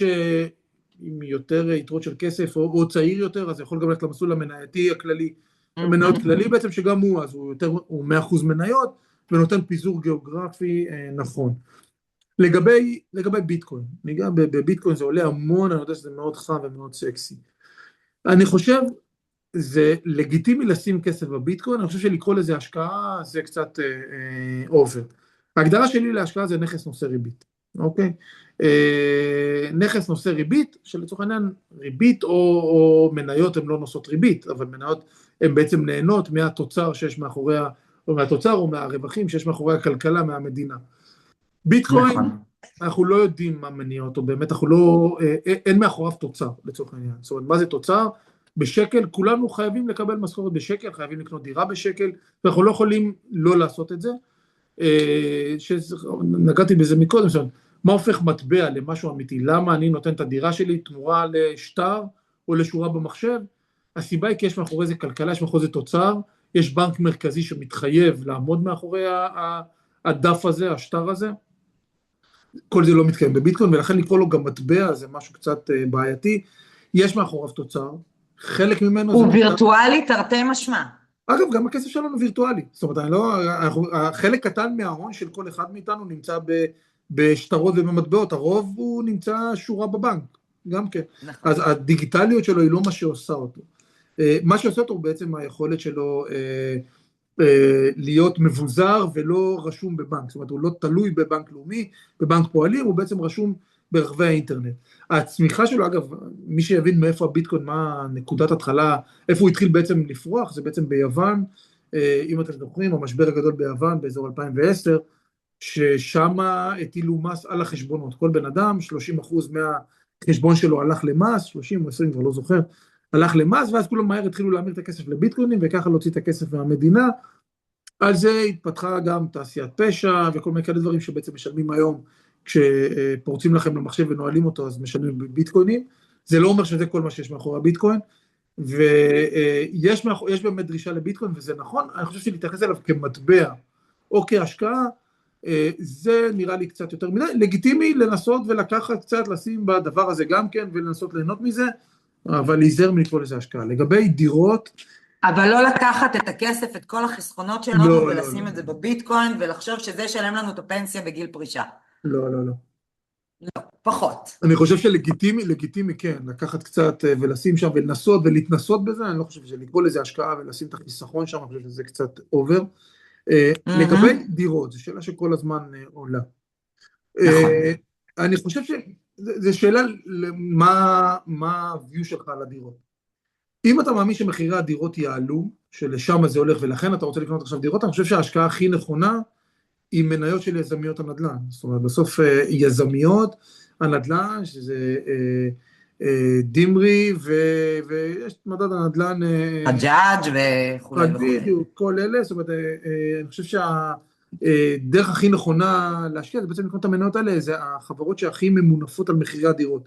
עם יותר יתרות של כסף או צעיר יותר, אז יכול גם ללכת למסלול המנייתי הכללי, מניות כללי בעצם, שגם הוא, אז הוא 100% מניות, ונותן פיזור גיאוגרפי נכון. לגבי ביטקוין, ניגע בביטקוין זה עולה המון, אני יודע שזה מאוד חם ומאוד סקסי. אני חושב, זה לגיטימי לשים כסף בביטקוין, אני חושב שלקרוא לזה השקעה, זה קצת אובר. ההגדרה שלי להשקעה זה נכס נושא ריבית, אוקיי? נכס נושא ריבית, שלצורך העניין ריבית או מניות הן לא נושאות ריבית, אבל מניות הן בעצם נהנות מהתוצר שיש מאחוריה, או מהתוצר או מהרווחים שיש מאחורי הכלכלה מהמדינה. ביטקוין, אנחנו לא יודעים מה מניע אותו, באמת אנחנו לא, אין מאחוריו תוצר לצורך העניין, זאת אומרת מה זה תוצר? בשקל, כולנו חייבים לקבל משכורת בשקל, חייבים לקנות דירה בשקל, ואנחנו לא יכולים לא לעשות את זה, נגעתי בזה מקודם, זאת אומרת, מה הופך מטבע למשהו אמיתי, למה אני נותן את הדירה שלי תמורה לשטר או לשורה במחשב? הסיבה היא כי יש מאחורי זה כלכלה, יש מאחורי זה תוצר, יש בנק מרכזי שמתחייב לעמוד מאחורי הדף הזה, השטר הזה, כל זה לא מתקיים בביטקוין, ולכן לקרוא לו גם מטבע, זה משהו קצת בעייתי, יש מאחוריו תוצר, חלק ממנו... הוא וירטואלי, תרתי משמע. אגב, גם הכסף שלנו וירטואלי, זאת אומרת, חלק קטן מההון של כל אחד מאיתנו נמצא בשטרות ובמטבעות, הרוב הוא נמצא שורה בבנק, גם כן. אז הדיגיטליות שלו היא לא מה שעושה אותו. מה שעושה אותו הוא בעצם היכולת שלו להיות מבוזר ולא רשום בבנק, זאת אומרת, הוא לא תלוי בבנק לאומי, בבנק פועלים, הוא בעצם רשום ברחבי האינטרנט. הצמיחה שלו, אגב, מי שיבין מאיפה הביטקוין, מה נקודת התחלה, איפה הוא התחיל בעצם לפרוח, זה בעצם ביוון, אם אתם זוכרים, המשבר הגדול ביוון באזור 2010, ששם הטילו מס על החשבונות, כל בן אדם, 30% מהחשבון שלו הלך למס, 30 או 20, כבר לא זוכר, הלך למס, ואז כולם מהר התחילו להמיר את הכסף לביטקוינים, וככה להוציא את הכסף מהמדינה. על זה התפתחה גם תעשיית פשע, וכל מיני כאלה דברים שבעצם משלמים היום, כשפורצים לכם למחשב ונועלים אותו, אז משלמים בביטקוינים. זה לא אומר שזה כל מה שיש מאחורי הביטקוין, ויש באמת דרישה לביטקוין, וזה נכון, אני חושב שלהתייחס אליו כמטבע, או כהשקעה, זה נראה לי קצת יותר מדי, לגיטימי לנסות ולקחת קצת, לשים בדבר הזה גם כן, ולנסות ליהנות מזה, אבל להיזהר מלקרוא לזה השקעה. לגבי דירות, אבל לא לקחת את הכסף, את כל החסכונות שלנו, לא, ולשים את זה בביטקוין, ולחשוב שזה ישלם לנו את הפנסיה בגיל פרישה. לא. פחות. אני חושב לגיטימי כן, לקחת קצת ולשים שם ולנסות ולהתנסות בזה, אני לא חושב שלקרוא לזה השקעה ולשים את החיסכון שם, אני חושב שזה קצת אובר. לגבי דירות, זו שאלה שכל הזמן עולה. נכון. אני חושב שזו שאלה מה ה-view שלך על הדירות. אם אתה מאמין שמחירי הדירות יעלו, שלשם זה הולך ולכן אתה רוצה לקנות עכשיו דירות, אני חושב שההשקעה הכי נכונה היא מניות של יזמיות הנדל"ן. זאת אומרת, בסוף יזמיות הנדל"ן, שזה דימרי, ויש מדד הנדל"ן... חג'אג' וכולי וכולי. בדיוק, כל אלה, זאת אומרת, אני חושב שהדרך הכי נכונה להשקיע, זה בעצם לקנות את המניות האלה, זה החברות שהכי ממונפות על מחירי הדירות.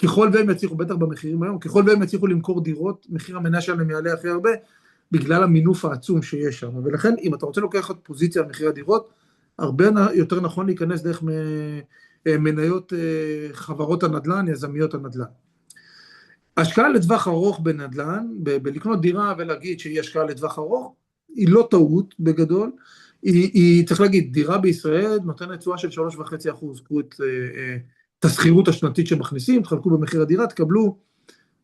ככל והם יצליחו, בטח במחירים היום, ככל והם יצליחו למכור דירות, מחיר המניה שלהם יעלה הכי הרבה, בגלל המינוף העצום שיש שם. ולכן, אם אתה רוצה לקחת פוזיציה על מחירי הדירות, הרבה יותר נכון להיכנס דרך מניות חברות הנדל"ן, יזמיות הנדל"ן. השקעה לטווח ארוך בנדל"ן, בלקנות דירה ולהגיד שהיא השקעה לטווח ארוך, היא לא טעות בגדול, היא צריך להגיד, דירה בישראל נותנת תשואה של 3.5%, קחו את השכירות השנתית שמכניסים, תחלקו במחיר הדירה, תקבלו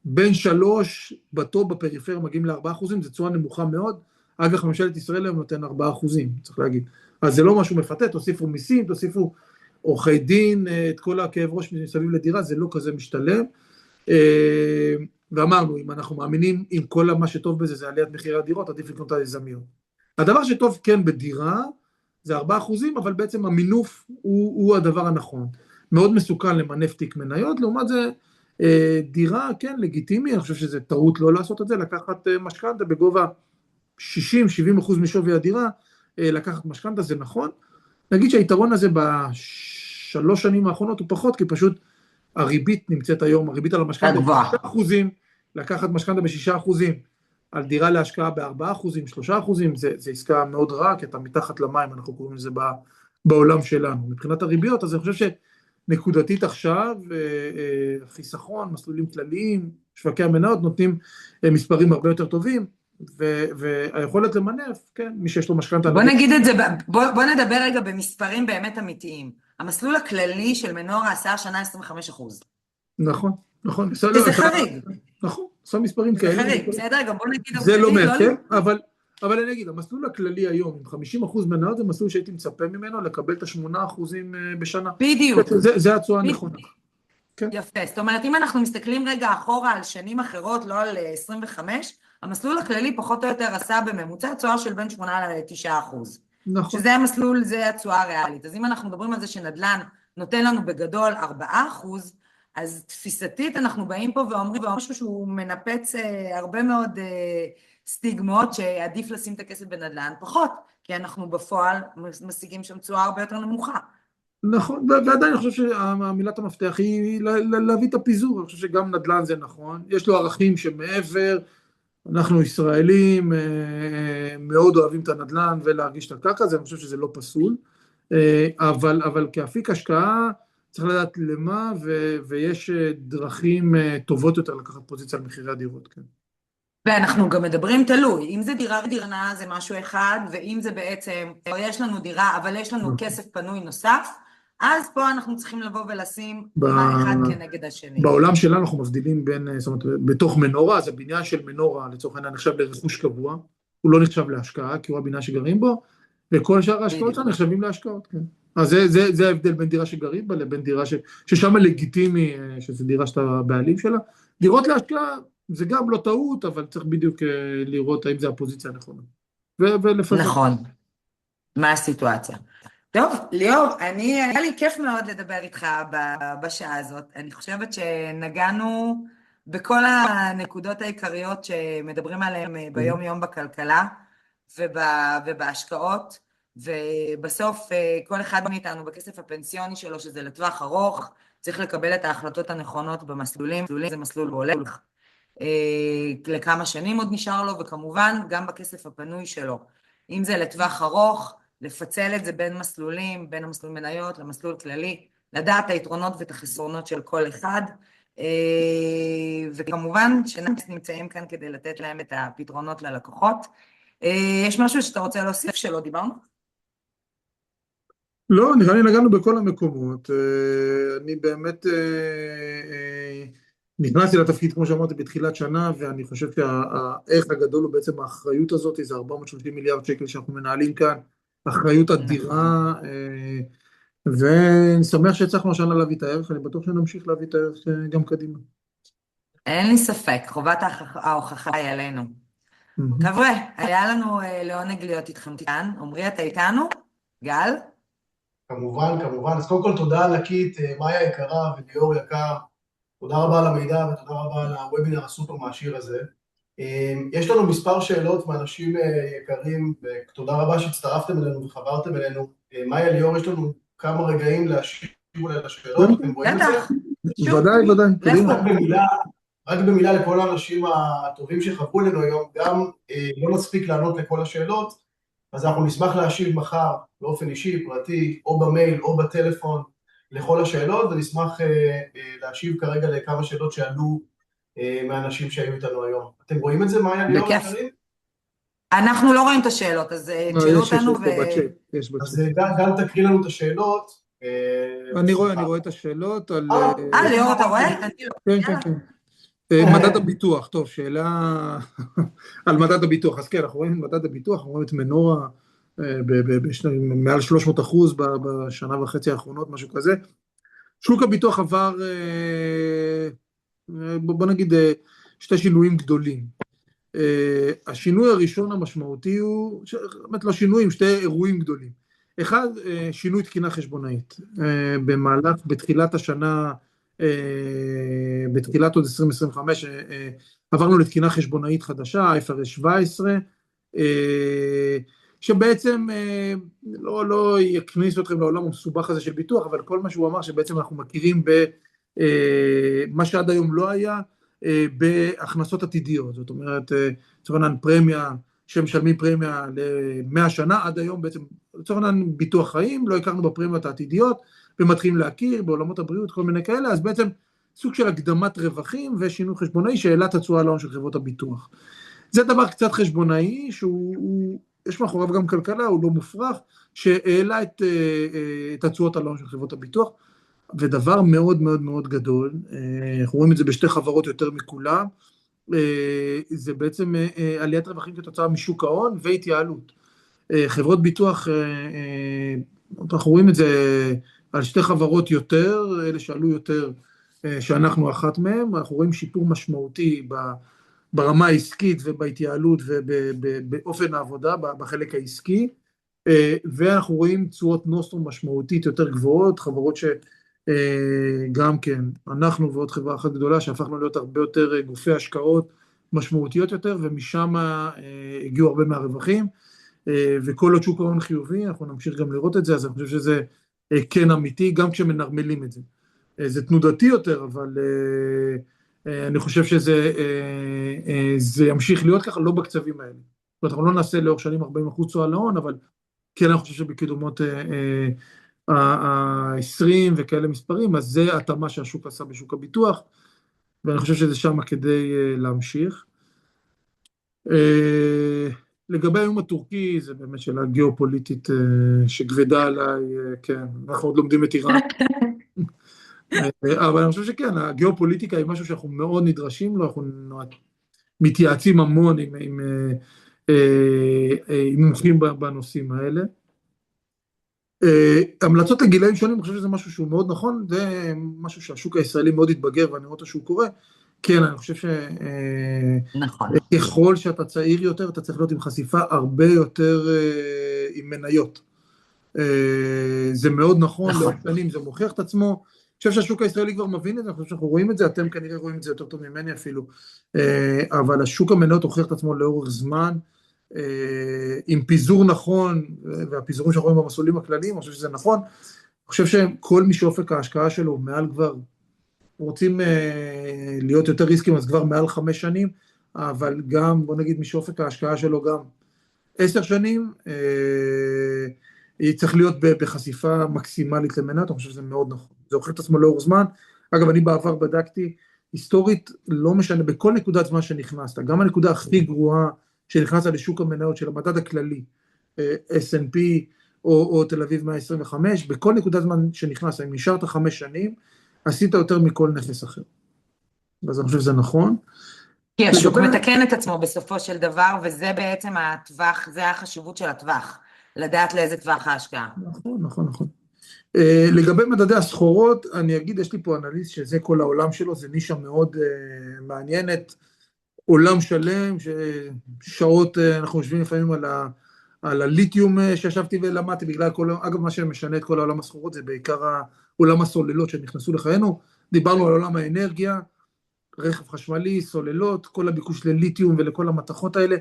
בין 3, בטוב בפריפריה מגיעים ל4%, זה תשואה נמוכה מאוד, אגב ממשלת ישראל היום נותן 4%, צריך להגיד. אז זה לא משהו מפתה, תוסיפו מיסים, תוסיפו עורכי דין, את כל הכאב ראש מסביב לדירה, זה לא כזה משתלם. ואמרנו, אם אנחנו מאמינים, אם כל מה שטוב בזה זה עליית מחירי הדירות, עדיף לקנות את היזמיות. הדבר שטוב כן בדירה, זה 4%, אבל בעצם המינוף הוא הדבר הנכון. מאוד מסוכן למנף תיק מניות, לעומת זה, דירה, כן, לגיטימי, אני חושב שזה טעות לא לעשות את זה, לקחת משכנתה בגובה 60-70% משווי הדירה, לקחת משכנתה, זה נכון. נגיד שהיתרון הזה בשלוש שנים האחרונות הוא פחות, כי פשוט הריבית נמצאת היום, הריבית על המשכנתה ב6%, לקחת משכנתה ב6%, על דירה להשקעה ב4%, 3%, זה עסקה מאוד רעה, כי אתה מתחת למים, אנחנו קוראים לזה בעולם שלנו. מבחינת הריביות, אז אני חושב שנקודתית עכשיו, חיסכון, מסלולים כלליים, שווקי המניות נותנים מספרים הרבה יותר טובים, והיכולת למנף, כן, מי שיש לו משכנתה... בוא נגיד את זה, בוא נדבר רגע במספרים באמת אמיתיים. המסלול הכללי של מנורה עשה השנה 25%. נכון. וזה חריג. נכון, עשה מספרים כאלה. זה חריג, בסדר, גם בוא נגיד... זה לא מעט, אבל אני אגיד, המסלול הכללי היום, עם 50% מניות, זה מסלול שהייתי מצפה ממנו לקבל את ה8% בשנה. בדיוק. זה התשואה הנכונה. יפה, זאת אומרת, אם אנחנו מסתכלים רגע אחורה על שנים אחרות, לא על 25, המסלול הכללי פחות או יותר עשה בממוצע תשואה של בין 8-9%. נכון. שזה המסלול, זה התשואה הריאלית. אז אם אנחנו מדברים על זה שנדל"ן נותן לנו בגדול 4%, אז תפיסתית אנחנו באים פה ואומרים משהו שהוא מנפץ הרבה מאוד סטיגמות שעדיף לשים את הכסף בנדל"ן פחות, כי אנחנו בפועל משיגים שם תשואה הרבה יותר נמוכה. נכון, ועדיין אני חושב שהמילת המפתח היא להביא את הפיזור, אני חושב שגם נדל"ן זה נכון, יש לו ערכים שמעבר, אנחנו ישראלים מאוד אוהבים את הנדל"ן ולהרגיש את הקרקע, אז אני חושב שזה לא פסול, אבל כאפיק השקעה צריך לדעת למה, ויש דרכים טובות יותר לקחת פוזיציה על מחירי הדירות, כן. ואנחנו גם מדברים תלוי, אם זה דירה ודירנה זה משהו אחד, ואם זה בעצם, יש לנו דירה, אבל יש לנו כסף פנוי נוסף, אז פה אנחנו צריכים לבוא ולשים אחד כנגד השני. בעולם שלנו אנחנו מבדילים בין, זאת אומרת, בתוך מנורה, אז הבניין של מנורה, לצורך העניין, נחשב לרכוש קבוע, הוא לא נחשב להשקעה, כי הוא הבניין שגרים בו, וכל שאר ההשקעות שם נחשבים להשקעות, כן. אז זה ההבדל בין דירה שגרים בה, לבין דירה ששם לגיטימי, שזו דירה שאתה בעלים שלה. דירות להשקעה, זה גם לא טעות, אבל צריך בדיוק לראות האם זה הפוזיציה הנכונה. נכון. מה הסיטואציה? טוב, ליאור, היה לי כיף מאוד לדבר איתך בשעה הזאת. אני חושבת שנגענו בכל הנקודות העיקריות שמדברים עליהן ביום יום בכלכלה ובהשקעות, ובסוף כל אחד מאיתנו בכסף הפנסיוני שלו, שזה לטווח ארוך, צריך לקבל את ההחלטות הנכונות במסלולים. זה מסלול הולך לכמה שנים עוד נשאר לו, וכמובן גם בכסף הפנוי שלו. אם זה לטווח ארוך, לפצל את זה בין מסלולים, בין המסלול מניות למסלול כללי, לדעת היתרונות ואת החסרונות של כל אחד, וכמובן שנאסט נמצאים כאן כדי לתת להם את הפתרונות ללקוחות. יש משהו שאתה רוצה להוסיף שלא דיברנו? לא, נראה לי נגענו בכל המקומות. אני באמת נכנסתי לתפקיד, כמו שאמרתי, בתחילת שנה, ואני חושב שהערך הגדול הוא בעצם האחריות הזאת, זה 430 מיליארד שקל שאנחנו מנהלים כאן, אחריות אדירה, ואני שמח שהצלחנו השנה להביא את הערך, אני בטוח שנמשיך להביא את הערך גם קדימה. אין לי ספק, חובת ההוכחה היא עלינו. חבר'ה, היה לנו לעונג להיות איתכם כאן. עמרי, אתה איתנו? גל? כמובן, כמובן. אז קודם כל תודה ענקית, מאיה יקרה וליאור יקר. תודה רבה על המידע ותודה רבה על הוובינר הסופר מעשיר הזה. יש לנו מספר שאלות מאנשים יקרים, ותודה רבה שהצטרפתם אלינו וחברתם אלינו. מאיה, ליאור, יש לנו כמה רגעים להשיב אולי לשאלות, אתם רואים את זה? ודאי, ודאי. רק במילה לכל האנשים הטובים שחברו אלינו היום, גם לא נספיק לענות לכל השאלות, אז אנחנו נשמח להשיב מחר באופן אישי, פרטי, או במייל או בטלפון לכל השאלות, ונשמח להשיב כרגע לכמה שאלות שעלו מהאנשים שהיו איתנו היום. אתם רואים את זה, מאיה, ליאור? אנחנו לא רואים את השאלות, אז תשאלו אותנו אז גם תקריא לנו את השאלות. אני רואה את השאלות על... ליאור, אתה רואה? כן, כן, כן. מדד הביטוח, טוב, שאלה על מדד הביטוח, אז כן, אנחנו רואים את מדד הביטוח, אנחנו רואים את מנורה מעל 300% בשנה וחצי האחרונות, משהו כזה. שוק הביטוח עבר, בוא נגיד, שתי שינויים גדולים. השינוי הראשון המשמעותי הוא, באמת לא שינויים, שתי אירועים גדולים. אחד, שינוי תקינה חשבונאית. בתחילת השנה, בתחילת עוד 2025, עברנו לתקינה חשבונאית חדשה, IFRS 17, שבעצם לא יכניס אתכם לעולם המסובך הזה של ביטוח, אבל כל מה שהוא אמר שבעצם אנחנו מכירים במה שעד היום לא היה, בהכנסות עתידיות. זאת אומרת, צורנן פרמיה, שמשלמים פרמיה ל100 שנה, עד היום בעצם צורנן ביטוח חיים, לא הכרנו בפרמיות העתידיות, ומתחילים להכיר בעולמות הבריאות, כל מיני כאלה, אז בעצם סוג של הקדמת רווחים ושינוי חשבונאי שהעלה את התשואה להון של חברות הביטוח. זה דבר קצת חשבונאי, יש מאחוריו גם כלכלה, הוא לא מופרך, שהעלה את התשואות על ההון של חברות הביטוח, ודבר מאוד מאוד מאוד גדול, אנחנו רואים את זה בשתי חברות יותר מכולם, זה בעצם עליית רווחים כתוצאה משוק ההון והתייעלות. חברות ביטוח, אנחנו רואים את זה על שתי חברות יותר, אלה שעלו יותר, שאנחנו אחת מהם, אנחנו רואים שיפור משמעותי ברמה העסקית ובהתייעלות ובאופן העבודה, בחלק העסקי, ואנחנו רואים תשואות נוסטרום משמעותית יותר גבוהות, חברות שגם כן, אנחנו ועוד חברה אחת גדולה, שהפכנו להיות הרבה יותר גופי השקעות משמעותיות יותר, ומשם הגיעו הרבה מהרווחים, וכל עוד שוק ההון חיובי, אנחנו נמשיך גם לראות את זה, אז אני חושב שזה כן אמיתי, גם כשמנרמלים את זה. זה תנודתי יותר, אבל אני חושב שזה ימשיך להיות ככה, לא בקצבים האלה. זאת אומרת, אנחנו לא נעשה לאורך שנים 40% תשואה להון, אבל כן, אני חושב שבקידומות ה-20 וכאלה מספרים, אז זה התאמה שהשוק עשה בשוק הביטוח, ואני חושב שזה שם כדי להמשיך. לגבי האיום הטורקי, זה באמת שאלה גיאופוליטית שכבדה עליי, כן, אנחנו עוד לומדים את איראן. אבל אני חושב שכן, הגיאופוליטיקה היא משהו שאנחנו מאוד נדרשים לו, אנחנו מתייעצים המון עם מומחים בנושאים האלה. המלצות לגילאים שונים, אני חושב שזה משהו שהוא מאוד נכון, זה משהו שהשוק הישראלי מאוד התבגר, ואני רואה אותו שהוא קורה. כן, אני חושב שככל שאתה צעיר יותר, אתה צריך להיות עם חשיפה הרבה יותר עם מניות. זה מאוד נכון, לאורך שנים זה מוכיח את עצמו. אני חושב שהשוק הישראלי כבר מבין את זה, אני חושב שאנחנו רואים את זה, אתם כנראה רואים את זה יותר טוב ממני אפילו, אבל השוק המניות הוכיח את עצמו לאורך זמן, עם פיזור נכון, והפיזורים שאנחנו רואים במסלולים הכלליים, אני חושב שזה נכון, אני חושב שכל מי שאופק ההשקעה שלו מעל כבר, רוצים להיות יותר ריסקים, אז כבר מעל 5 שנים, אבל גם, בוא נגיד, מי שאופק ההשקעה שלו גם 10 שנים, היא צריך להיות בחשיפה מקסימלית למניות, אני חושב שזה מאוד נכון. זה הוכיח את עצמו לאורך זמן, אגב, אני בעבר בדקתי, היסטורית, לא משנה, בכל נקודת זמן שנכנסת, גם הנקודה הכי גרועה שנכנסת לשוק המניות של המדד הכללי, S&P או תל אביב 125, בכל נקודת זמן שנכנסת, אם נשארת 5 שנים, עשית יותר מכל נכס אחר. אז אני חושב שזה נכון. כי השוק מתקן את עצמו בסופו של דבר, וזה בעצם הטווח, זה החשיבות של הטווח, לדעת לאיזה טווח ההשקעה. נכון, נכון, נכון. לגבי מדדי הסחורות, אני אגיד, יש לי פה אנליסט שזה כל העולם שלו, זה נישה מאוד מעניינת, עולם שלם, ששעות אנחנו יושבים לפעמים על הליתיום שישבתי ולמדתי, בגלל אגב, מה שמשנה את כל העולם הסחורות, זה בעיקר עולם הסוללות שנכנסו לחיינו, דיברנו על עולם האנרגיה, רכב חשמלי, סוללות, כל הביקוש לליתיום ולכל המתכות האלה,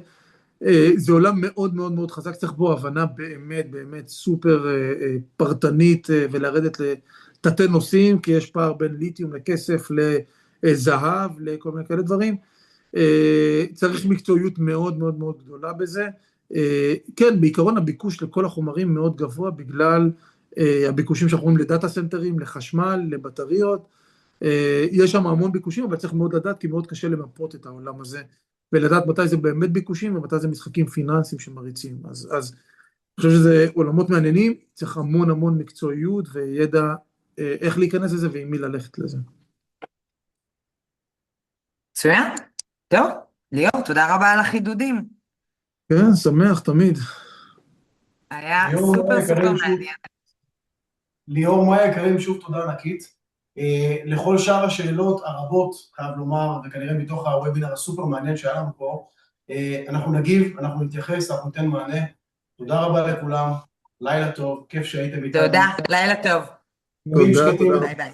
זה עולם מאוד מאוד מאוד חזק, צריך בו הבנה באמת באמת סופר פרטנית ולרדת לתתי נושאים, כי יש פער בין ליתיום לכסף, לזהב, לכל מיני כאלה דברים, צריך מקצועיות מאוד מאוד מאוד גדולה בזה, כן, בעיקרון הביקוש לכל החומרים מאוד גבוה, בגלל הביקושים שאנחנו רואים לדאטה סנטרים, לחשמל, לבטריות, יש שם המון ביקושים, אבל צריך מאוד לדעת, כי מאוד קשה למפות את העולם הזה, ולדעת מתי זה באמת ביקושים, ומתי זה משחקים פיננסיים שמריצים. אז אני חושב שזה עולמות מעניינים, צריך המון המון מקצועיות, וידע איך להיכנס לזה, ועם מי ללכת לזה. מצוין. טוב, ליאור, תודה רבה על החידודים. כן, שמח תמיד. היה סופר סופר מעניין. ליאור, מה יקרים, שוב תודה ענקית. לכל שאר השאלות הרבות, חייב לומר, וכנראה מתוך הוובינר הסופר מעניין שהיה לנו פה, אנחנו נגיב, אנחנו נתייחס, אנחנו ניתן מענה. תודה רבה לכולם, לילה טוב, כיף שהייתם איתנו. תודה, לילה טוב. תודה, תודה. ביי ביי.